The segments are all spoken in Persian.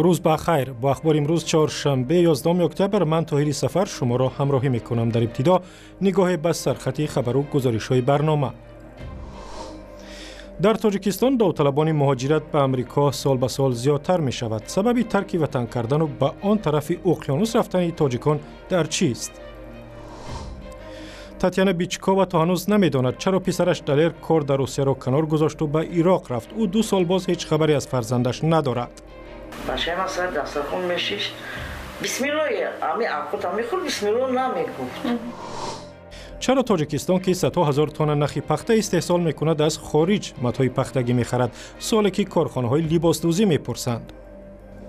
روز بخیر. با اخبار امروز چهارشنبه 11 اکتبر من طاهری سفر شما را همراهی میکنم. در ابتدا نگاه به سرخط خبر و گزارش‌های برنامه. در تاجیکستان داوطلبان مهاجرت به امریکا سال به سال زیادتر می شود. سبب ترک وطن کردن و به آن طرف اقیانوس رفتن تاجیکان در چیست؟ تاتیانا بیچکووا تا هنوز نمیداند چرا پسرش دلیر کار در روسیه را کنار گذاشت و به عراق رفت. او 2 سال باز هیچ خبری از فرزندش ندارد. باشه مثلا دسترخوان میشیش بسم الله امی اپوتا میخور بسم الله نمیگفت. چرا تاجیکستان که صدها هزار تن نخ پخته استحصال میکند از خارج متای پختگی میخرد؟ سوالی که کارخانه‌های لباسدوزی میپرسند.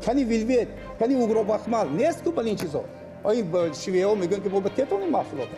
کنی ویلویت کنی اوگرو بخمال نیست که این چیزا این شیوه‌ها میگن که با تتون محصولات.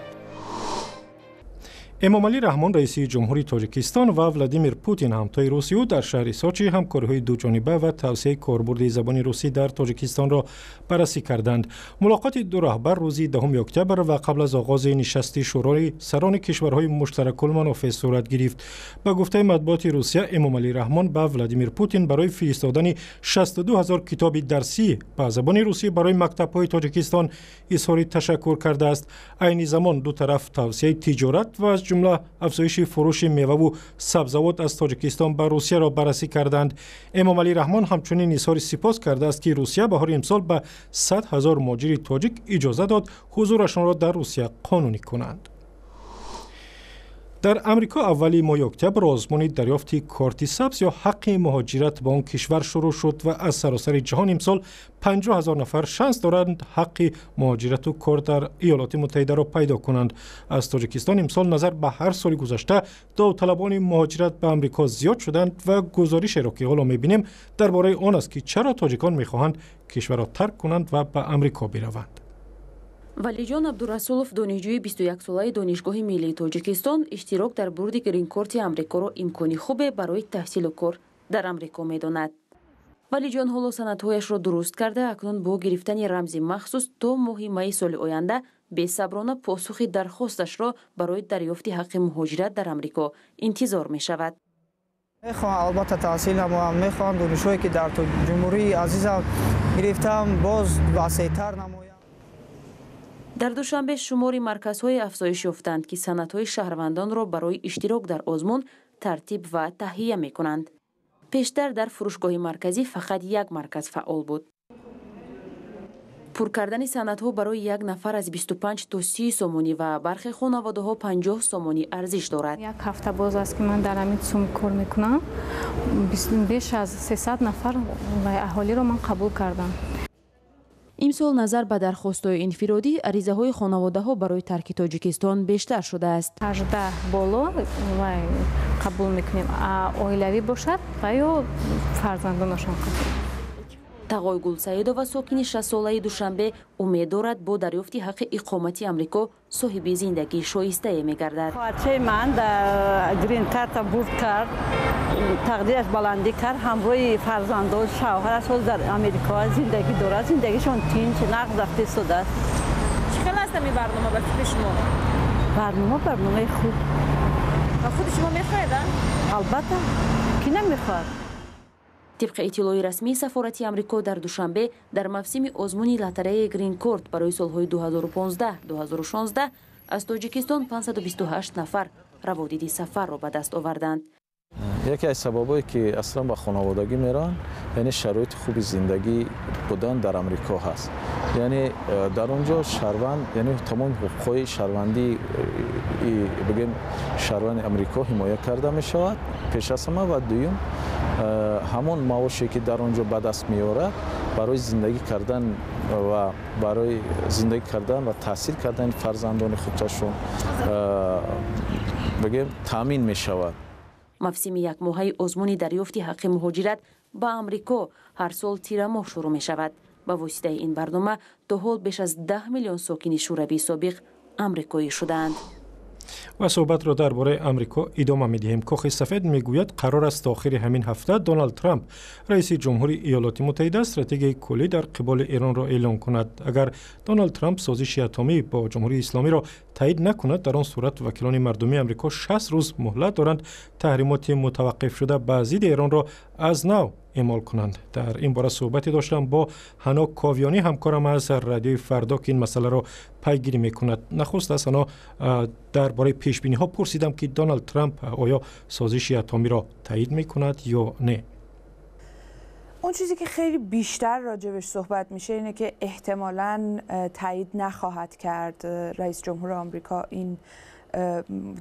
امامعلی رحمان رئیس جمهوری تاجیکستان و ولادیمیر پوتین همتای روسیه در شهر سوچی همکاری‌های دوجانبه و توسعه کاربرد زبان روسی در تاجیکستان را بررسی کردند. ملاقات دو رهبر روز 10 اکتبر و قبل از آغاز نشست شورای سران کشورهای مشترک المنافع صورت گرفت. به گفته مطبوعات روسیه، امامعلی رحمان به ولادیمیر پوتین برای فرستادن 62000 کتاب درسی به زبان روسی برای مکتب‌های تاجیکستان اظهار تشکر کرده است. عین زمان دو طرف توسعه تجارت و از جمله افزایش فروش میوه و سبزیجات از تاجیکستان به روسیه را بررسی کردند. امامعلی رحمان همچنین اظهار سپاس کرده است که روسیه بهار امسال به 100,000 مهاجر تاجیک اجازه داد حضورشان را در روسیه قانونی کنند. در امریکا اولی ماه اکتبر آزمون دریافت کارت سبز یا حق مهاجرت به آن کشور شروع شد و از سراسر جهان امسال 50,000 نفر شانس دارند حق مهاجرت و کار در ایالات متحده را پیدا کنند. از تاجیکستان امسال نظر به هر سال گذشته داوطلبان مهاجرت به امریکا زیاد شدند و گزارش را که حالا می‌بینیم درباره آن است که چرا تاجیکان می‌خواهند کشور را ترک کنند و به امریکا بروند. ولیجان عبدالرسولов دانشجوی 21 ساله دانشگاه ملی تاجیکستان اشتراک در برد گرین کارت امریکا را امکانی خوب برای تحصیل و کار در امریکا می‌داند. ولیجان حالا سندهایش را درست کرده اکنون با گرفتن رمزی مخصوص تا ماه می سال آینده بی‌صبرانه پاسخ درخواستش را برای دریافت حق مهاجرت در امریکا انتظار می‌شود. میخوام البته تحصیلم و میخوام دانشجویی که در جمهوری عزیزم گرفتم باز وسیع‌تر نمایم. در دوشنبه شماری مرکزهای افزایش یافتند که سندهای شهروندان را برای اشتراک در آزمون ترتیب و تهیه می کنند. پیشتر در فروشگاه مرکزی فقط یک مرکز فعال بود. پر کردن سندها برای یک نفر از 25 تا 30 سومانی و برخی خانواده‌ها 50 سومانی ارزش دارد. یک هفته باز است که من در همین سوم کار میکنم. بیش از 300 نفر و اهالی را من قبول کردم. امسال نظر به درخواست‌های انفرادی عریضه‌های خانواده‌ها برای ترک تاجیکستان بیشتر شده است. 18 بالا و قبول میکنیم. عائلوی باشد و یا فرزندانشان قبول. تقای گلسعیدова ساکن 60 ساله دوشنبه امید دارد با دریافت حق اقامت امریکا صاحب زندگی شایسته می‌گردد. خواهرچه من در گرین کارت برد کرد، تقدیرش بلندی کرد، همراه فرزندان شوهرش در امریکا زندگی دارد. زندگیشون تینچ نقد اقتصاد است. چقدر است این برنامه به فکر شما؟ برنامه خوب. و خود شما می‌خواهید؟ البته کی نمی‌خواد. طبق اطلاعی رسمی سفارت امریکا در دوشنبه در موسم آزمون لاتاری گرین کارت برای سالهای 2015-2016 از تاجیکستان 528 نفر روادید سفر را به دست آوردند. یکی از سببایی که اصلا با خانوادگی میرن یعنی شرایط خوب زندگی بودن در امریکا هست. یعنی در اونجا شهروند یعنی تمام حقوقهای شهروندی بگیم شهروند امریکا حمایت کرده می شود پیش از همه و دوم همون معاشی که در اونجا به دست میاره برای زندگی کردن و تحصیل کردن فرزندان خودشون بگیم تامین می شود. موسم یک ماهه آزمون دریافت حق مهاجرت به امریکا هر سال تیر ماه شروع می شود. با واسطه این برنامه تا حال بیش از 10 میلیون ساکن شوروی سابق امریکایی شدند. و صحبت را درباره امریکا ادامه می‌دهیم. کاخ سفید میگوید قرار است تا آخر همین هفته دونالد ترامپ رئیس جمهوری ایالات متحده استراتژی کلی در قبال ایران را اعلام کند. اگر دونالد ترامپ سازش اتمی با جمهوری اسلامی را تایید نکند، در آن صورت وکیلان مردمی امریکا 60 روز مهلت دارند تحریمات متوقف شده به ضد ایران را از نو اعمال کنند. در این باره صحبتی داشتم با حنا کاویانی، همکارم از رادیوی فردا که این مسئله را پیگیری میکند. نخست از حنا درباره پیش بینی ها پرسیدم که دونالد ترامپ آیا سازش اتمی را تایید میکند یا نه. اون چیزی که خیلی بیشتر راجبش صحبت میشه اینه که احتمالاً تایید نخواهد کرد رئیس جمهور آمریکا این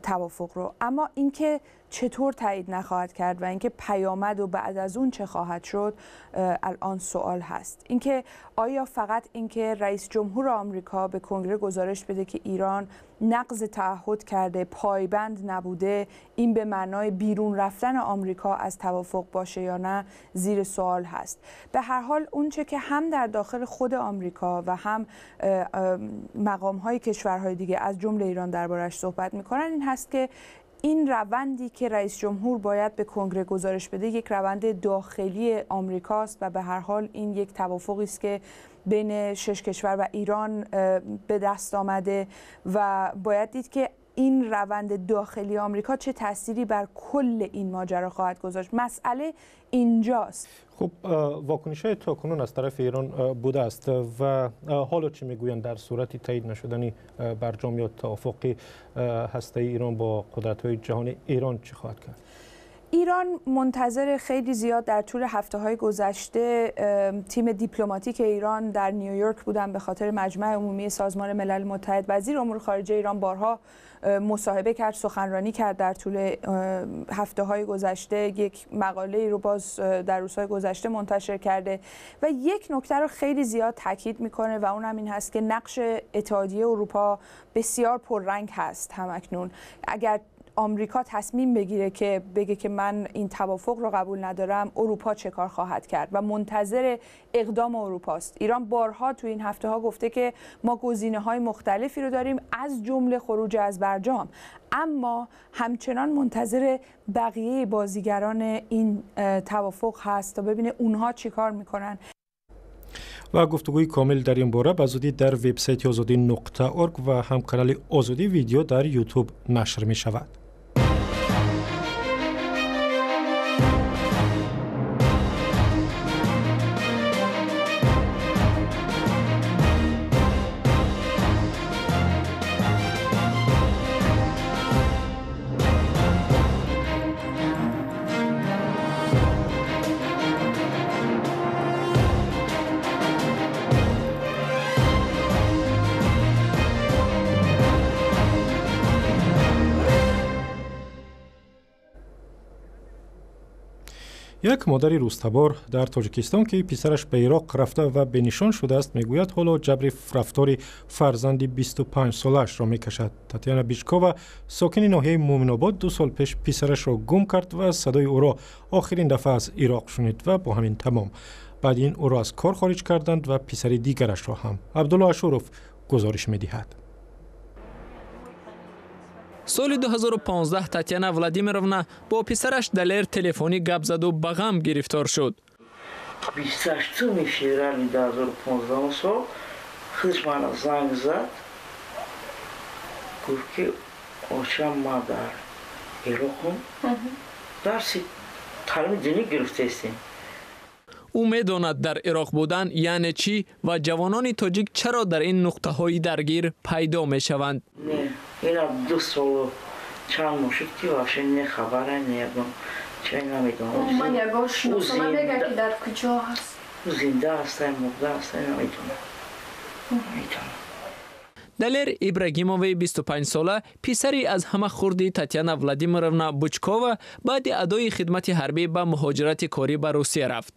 توافق رو، اما اینکه چطور تایید نخواهد کرد و اینکه پیامد و بعد از اون چه خواهد شد الان سوال هست. اینکه آیا فقط اینکه رئیس جمهور آمریکا به کنگره گزارش بده که ایران نقض تعهد کرده، پایبند نبوده، این به معنای بیرون رفتن آمریکا از توافق باشه یا نه زیر سوال هست. به هر حال اونچه که هم در داخل خود آمریکا و هم مقام‌های کشورهای دیگه از جمله ایران دربارش صحبت می‌کنن این هست که این روندی که رئیس جمهور باید به کنگره گزارش بده یک روند داخلی آمریکاست و به هر حال این یک توافقی است که بین 6 کشور و ایران به دست آمده و باید دید که این روند داخلی آمریکا چه تأثیری بر کل این ماجرا خواهد گذاشت. مسئله اینجاست. خب واکنش‌های تاکنون از طرف ایران بوده است و حالا چی میگویند در صورت تایید نشدنی برجام یا توافق هسته‌ای ایران با قدرت‌های جهانی ایران چی خواهد کرد؟ ایران منتظر خیلی زیاد در طول هفته‌های گذشته تیم دیپلماتیک ایران در نیویورک بودن به خاطر مجمع عمومی سازمان ملل متحد. وزیر امور خارجه ایران بارها مصاحبه کرد، سخنرانی کرد در طول هفته‌های گذشته، یک مقاله‌ای رو باز در روزهای گذشته منتشر کرده و یک نکته رو خیلی زیاد تاکید میکنه و اون هم این هست که نقش اتحادیه اروپا بسیار پررنگ هست همکنون. اگر آمریکا تصمیم بگیره که بگه که من این توافق رو قبول ندارم، اروپا چه کار خواهد کرد و منتظر اقدام اروپاست. ایران بارها تو این هفته ها گفته که ما گزینه‌های مختلفی رو داریم از جمله خروج از برجام، اما همچنان منتظر بقیه بازیگران این توافق هست تا ببینه اونها چی کار میکنن. و گفتگوی کامل در این باره به زودی در وبسایت azadi.org و هم کانال آزادی ویدیو در یوتیوب نشر می شود. یک مادر روستبار در تاجیکستان که پسرش به عراق رفته و به نشان شده است میگوید حالا جبر رفتار فرزند 25 سالش را میکشد. تاتیانا بیچکووا ساکن ناحیه مومن‌آباد 2 سال پیش پسرش را گم کرد و صدای او را آخرین دفعه از عراق شنید و با همین تمام. بعد این او را از کار خارج کردند و پسر دیگرش را هم. عبدالله اشوروف گزارش میدهد. سال 2015 تاتیانا ولادیمیرونا با پسرش دلیر تلفنی گپ زد و به غم گرفتار شد. 28 فевраля 2015 سال خودش من زنگ زد گفت که آشم ما در عراق درسی تعلیم دینی گرفته استیم. او می‌داند در عراق بودن یعنی چی و جوانان تاجیک چرا در این نقطه‌های درگیر پیدا می‌شوند. نه اینا 2 سال چند ماه شد که واقعا نه خبری ندارم. چه نمی‌دونم. من یگاش شما میگه که در کجا هست. زنده است مرده است نمی‌دونم. دلیر ابراهیمووی 25 ساله پسری از همه خوردی تاتیانا ولادیمیرونا بیچکووا بعد ادای خدمت حربی به مهاجرت کاری به روسیه رفت.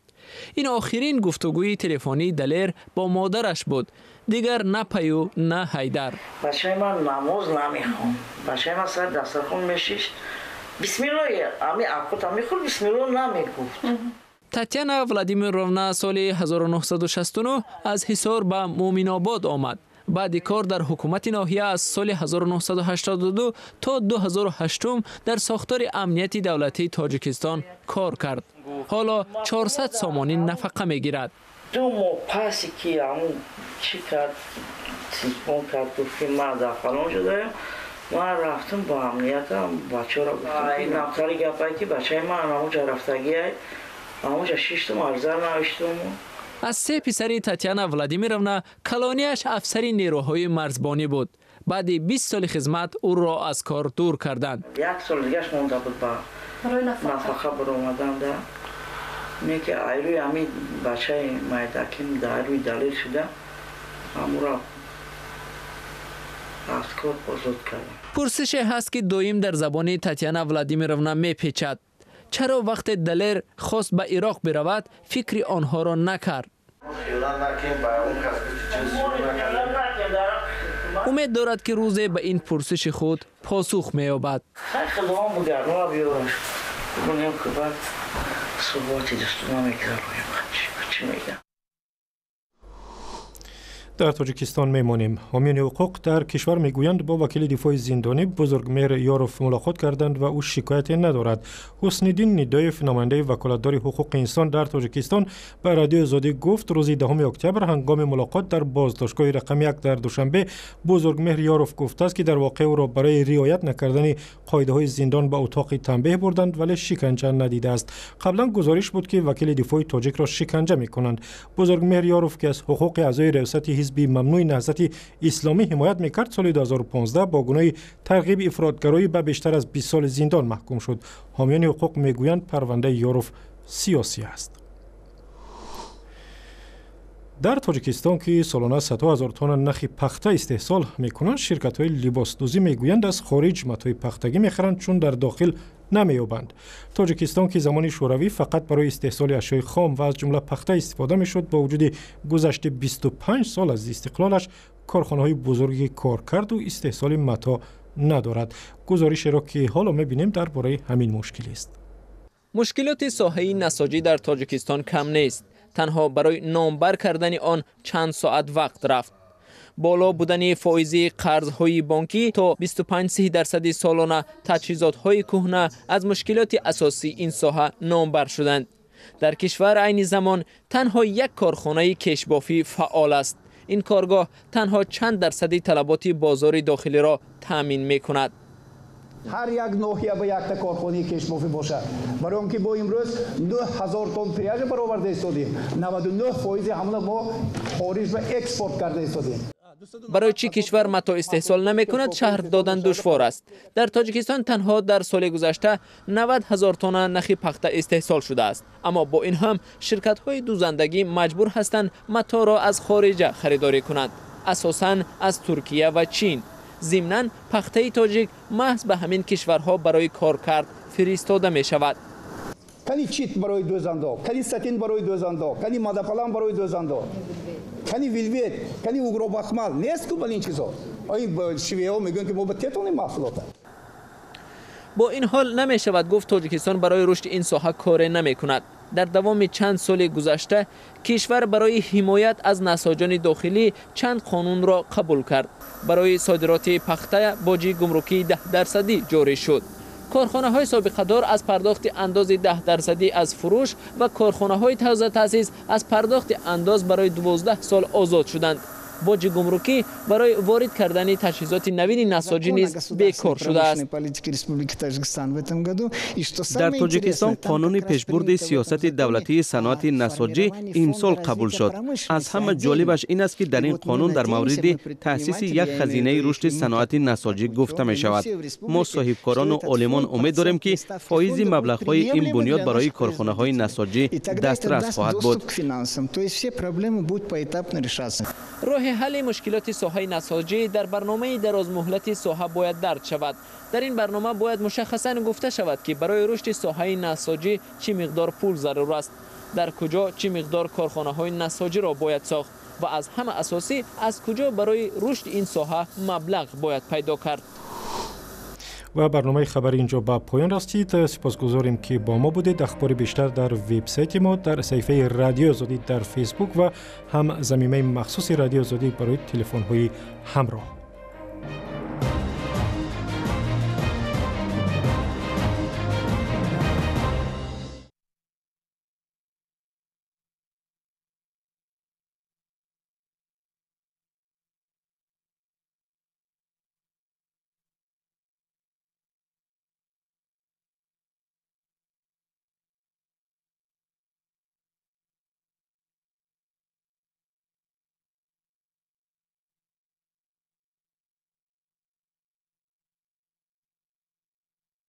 این آخرین گفتگوی تلفنی دلیر با مادرش بود. دیگر نه پیو نه حیدر. بچه من نماز نمیخوام. بچه من سر دسترخوان میشیش. بسم الله امی اپوت میخور بسم الله نمیگفت. تاتیانا ولادیمیرونا سال 1969 از حصار به مومن‌آباد آمد. بعد کار در حکومت ناحیه از سال 1982 تا 2008 در ساختار امنیتی دولتی تاجیکستان کار کرد. حالا 400 سامانی نفقه میگیرد. 2 ماه پسی که همون چی کرد تیپون کرد که من در فلان شده من رفتم با امنیتم بچه را گفتم این نفتری گفت که بچه من همونجا رفتگی همونجا شیشتم ارزار نوشتم. از سه پسری تاتیانا ولادیمیرونا کلونیش افسری نیروهای مرزبانی بود. بعد 20 سال خدمت او را از کار دور کردند. 1 سال دیگهش مونده بود با نفقه برآمدن ده. میگه ایروی همین بچه مایدکیم داروی دلیل شده. امورا از کار بازد کردن. پرسش هست که دویم در زبان تاتیانا ولادیمیرونا میپیچد. چرا وقت دلیر خواست به عراق برود فکر آنها را نکرد؟ امید دارد که روزی به این پرسش خود پاسخ می‌یابد. در تاجیکستان میمانیم. حامیان حقوق در کشور میگویند با وکیل دفاع زندانی بزرگمهر یاروف ملاقات کردند و او شکایتی ندارد. حسن الدین ندایف نماینده وکالتدار حقوق انسان در تاجیکستان به رادیو آزادی گفت روز 10 اکتبر هنگام ملاقات در بازداشتگاه رقم 1 در دوشنبه بزرگمهر یاروف گفته است که در واقع او را برای رعایت نکردن قاعده‌های زندان به اتاق تنبیه بردند ولی شکنجه ندیده است. قبلا گزارش بود که وکیل دفاع تاجیک را شکنجه می‌کنند. بزرگمهر یاروف که از حقوق اعضای ریاست حزب ممنوع نهضت اسلامی حمایت میکرد سال 2015 با گناه ترغیب افراطگرایی به بیشتر از 20 سال زندان محکوم شد. حامیان حقوق میگویند پرونده یاروف سیاسی است. در تاجیکستان که سالانه 100,000 تن نخ پخته استحصال میکنند شرکت‌های لباسدوزی میگویند از خارج متای پختگی میخرند چون در داخل نمی‌یابند. تاجیکستان که زمان شوروی فقط برای استحصال اشیاء خام و از جمله پخته استفاده میشد با وجود گذشت 25 سال از استقلالش کارخانه‌های بزرگی کار کرد و استحصال متا ندارد. گزارش را که حالا می‌بینیم درباره همین مشکل است. مشکلات ساحه نساجی در تاجیکستان کم نیست. تنها برای نامبر کردن آن چند ساعت وقت رفت. بالا بودن فایزی قرض‌های بانکی تا 25% سالانه تجهیزات‌های کهنه از مشکلات اساسی این ساحه نامبر شدند. در کشور عین زمان تنها یک کارخانه کشبافی فعال است. این کارگاه تنها چند درصد طلبات بازار داخلی را تامین می‌کند. هر یک ناحیه به یک کارخانه کشبافی باشد. برای آنکه با امروز 9000 تن پریاج برآورده ایستادیم. 99% همون ما خارج به اکسپورت کرده ایستادیم. برای چی کشور متا استحصال نمی کند شهر دادن دشوار است. در تاجیکستان تنها در سال گذشته 90,000 تن نخ پخته استحصال شده است. اما با این هم شرکت های دوزندگی مجبور هستند متا را از خارج خریداری کنند. اساساً از ترکیه و چین. ضمناً پخته تاجیک محض به همین کشورها برای کار کرد فرستاده می شود. کنی چیت برای دوزنده، کنی ساتین برای دوزنده، کنی مادپلان برای دوزنده، کنی ویلویت، کنی اوگرو بخمال نیست که این چیزا. این شیوه ها میگن که ما به تتون محصولات. با این حال نمی شود گفت تاجیکستان برای رشد این ساحه کار نمی کند. در دوام چند سال گذشته کشور برای حمایت از نساجان داخلی چند قانون را قبول کرد. برای صادرات پخته باجی گمرکی 10% جاری شد. کارخانه های سابقه دار از پرداخت انداز 10% از فروش و کارخانه های تازه تأسیس از پرداخت انداز برای 12 سال آزاد شدند. باج گمرکی برای وارد کردن تجهیزات نوین نساجی نیز بیکار شده است. در تاجیکستان قانون پیشبرد سیاست دولتی صنعت نساجی این سال قبول شد. از همه جالبش این است که در این قانون در مورد تأسیس یک خزینه رشد صنعت نساجی گفته می شود. ما صاحبکاران و عالمان امید داریم که فایز مبلغ های این بنیاد برای کارخانه های نساجی دسترس خواهد بود. راه حل مشکلات ساحه نساجی در برنامه درازمهلت ساحه باید درد شود. در این برنامه باید مشخصاً گفته شود که برای رشد ساحه نساجی چه مقدار پول ضرور است، در کجا چه مقدار کارخانه های نساجی را باید ساخت و از همه اساسی از کجا برای رشد این ساحه مبلغ باید پیدا کرد. و برنامه خبری اینجا به پایان رسید. سپاسگزاریم که با ما بودید. اخبار بیشتر در وبسایت ما در صفحه رادیو آزادی در فیسبوک و هم زمینه مخصوص رادیو آزادی برای تلفن های همراه.